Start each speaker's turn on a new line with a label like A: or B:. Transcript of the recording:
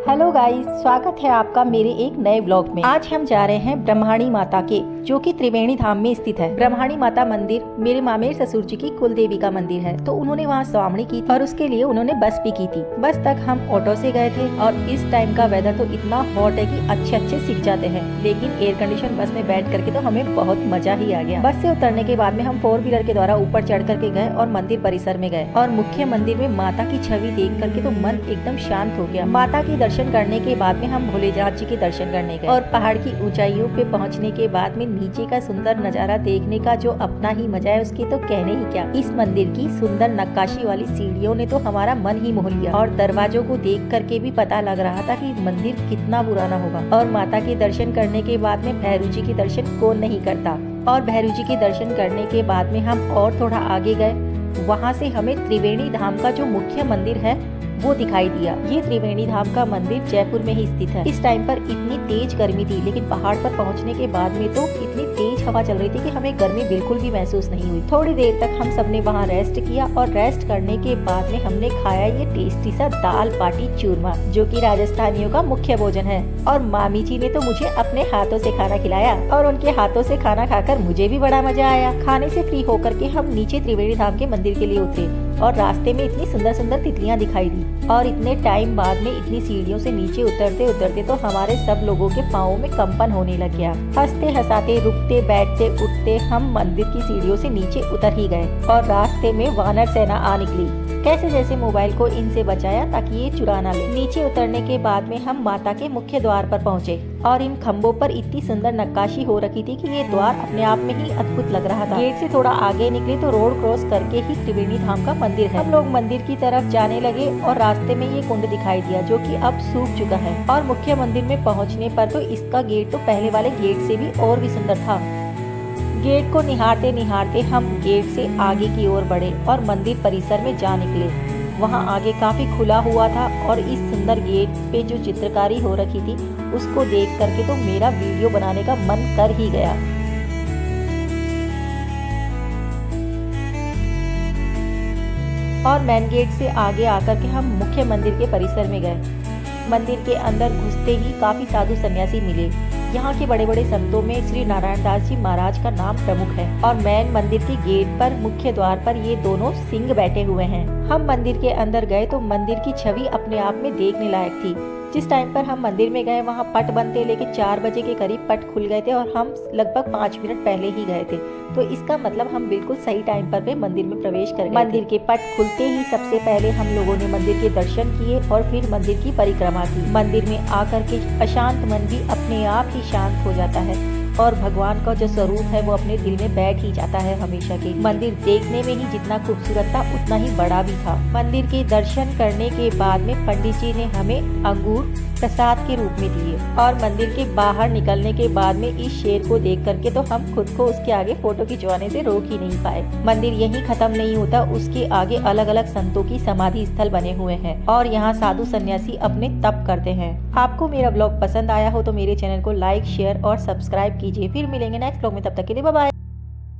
A: Hello guys, स्वागत है आपका मेरे एक नए ब्लॉग में। आज हम जा रहे हैं ब्रह्माणी माता के, जो कि त्रिवेणी धाम में स्थित है। ब्रह्माणी माता मंदिर मेरे मामेर ससुर जी की कुल देवी का मंदिर है, तो उन्होंने वहाँ स्वामणी की थी और उसके लिए उन्होंने बस भी की थी। बस तक हम ऑटो से गए थे और इस टाइम का वेदर तो इतना हॉट है कि अच्छे सीख जाते हैं, लेकिन एयर कंडीशन बस में बैठ करके तो हमें बहुत मजा ही आ गया। बस से उतरने के बाद में हम 4 व्हीलर के द्वारा ऊपर चढ़ करके गए और मंदिर परिसर में गए और मुख्य मंदिर में माता की छवि देख करके तो मन एकदम शांत हो गया। माता के दर्शन करने के बाद में हम भोलेनाथ जी के दर्शन करने गए और पहाड़ की ऊंचाइयों पे पहुंचने के बाद में नीचे का सुंदर नजारा देखने का जो अपना ही मजा है उसकी तो कहने ही क्या। इस मंदिर की सुंदर नक्काशी वाली सीढ़ियों ने तो हमारा मन ही मोह लिया और दरवाजों को देख करके भी पता लग रहा था कि मंदिर कितना पुराना होगा। और माता के दर्शन करने के बाद में भैरू जी के दर्शन कौन नहीं करता। और भैरू जी के दर्शन करने के बाद में हम और थोड़ा आगे गए, वहाँ से हमें त्रिवेणी धाम का जो मुख्य मंदिर है वो दिखाई दिया। ये त्रिवेणी धाम का मंदिर जयपुर में ही स्थित है। इस टाइम पर इतनी तेज गर्मी थी, लेकिन पहाड़ पर पहुंचने के बाद में तो इतनी तेज हवा चल रही थी कि हमें गर्मी बिल्कुल भी महसूस नहीं हुई। थोड़ी देर तक हम सबने वहाँ रेस्ट किया और रेस्ट करने के बाद में हमने खाया ये टेस्टी सा दाल बाटी चूरमा, जो कि राजस्थानियों का मुख्य भोजन है। और मामी जी ने तो मुझे अपने हाथों से खाना खिलाया और उनके हाथों से खाना खाकर मुझे भी बड़ा मजा आया। खाने से फ्री होकर के हम नीचे त्रिवेणी धाम के मंदिर के लिए उतरे और रास्ते में इतनी सुंदर सुंदर तितलियां दिखाई दी। और इतने टाइम बाद में इतनी सीढ़ियों से नीचे उतरते उतरते तो हमारे सब लोगों के पाँवों में कंपन होने लग गया। हंसते हंसाते रुकते बैठते उठते हम मंदिर की सीढ़ियों से नीचे उतर ही गए और रास्ते में वानर सेना आ निकली। कैसे जैसे मोबाइल को इनसे बचाया ताकि ये चुरा ना ले। नीचे उतरने के बाद में हम माता के मुख्य द्वार पर पहुँचे और इन खम्भों पर इतनी सुंदर नक्काशी हो रखी थी कि ये द्वार अपने आप में ही अद्भुत लग रहा था। गेट से थोड़ा आगे निकले तो रोड क्रॉस करके ही त्रिवेणी धाम का मंदिर है। हम लोग मंदिर की तरफ जाने लगे और रास्ते में ये कुंड दिखाई दिया, जो कि अब सूख चुका है। और मुख्य मंदिर में पहुंचने पर तो इसका गेट तो पहले वाले गेट से भी और भी सुंदर था। गेट को निहारते निहारते हम गेट से आगे की ओर बढ़े और मंदिर परिसर में जा निकले। वहाँ आगे काफी खुला हुआ था और इस सुंदर गेट पे जो चित्रकारी हो रखी थी उसको देख करके तो मेरा वीडियो बनाने का मन कर ही गया। और मेन गेट से आगे आकर के हम मुख्य मंदिर के परिसर में गए। मंदिर के अंदर घुसते ही काफी साधु सन्यासी मिले। यहाँ के बड़े बड़े संतों में श्री नारायण दास जी महाराज का नाम प्रमुख है। और मेन मंदिर के गेट पर मुख्य द्वार पर ये दोनों सिंह बैठे हुए हैं। हम मंदिर के अंदर गए तो मंदिर की छवि अपने आप में देखने लायक थी। जिस टाइम पर हम मंदिर में गए वहाँ पट बंद थे, लेकिन 4 बजे के करीब पट खुल गए थे और हम लगभग 5 मिनट पहले ही गए थे, तो इसका मतलब हम बिल्कुल सही टाइम पर भी मंदिर में प्रवेश कर गए। मंदिर के पट खुलते ही सबसे पहले हम लोगों ने मंदिर के दर्शन किए और फिर मंदिर की परिक्रमा की। मंदिर में आकर के अशांत मन भी अपने आप ही शांत हो जाता है और भगवान का जो स्वरूप है वो अपने दिल में बैठ ही जाता है हमेशा के। मंदिर देखने में ही जितना खूबसूरत था उतना ही बड़ा भी था। मंदिर के दर्शन करने के बाद में पंडित जी ने हमें अंगूर प्रसाद के रूप में दिए और मंदिर के बाहर निकलने के बाद में इस शेर को देख करके तो हम खुद को उसके आगे फोटो खिंचवाने से रोक ही नहीं पाए। मंदिर यहीं खत्म नहीं होता, उसके आगे अलग अलग संतों की समाधि स्थल बने हुए हैं और यहाँ साधु सन्यासी अपने तप करते हैं। आपको मेरा ब्लॉग पसंद आया हो तो मेरे चैनल को लाइक शेयर और सब्सक्राइब कीजिए। फिर मिलेंगे नेक्स्ट ब्लॉग में, तब तक के लिए बाय बाय।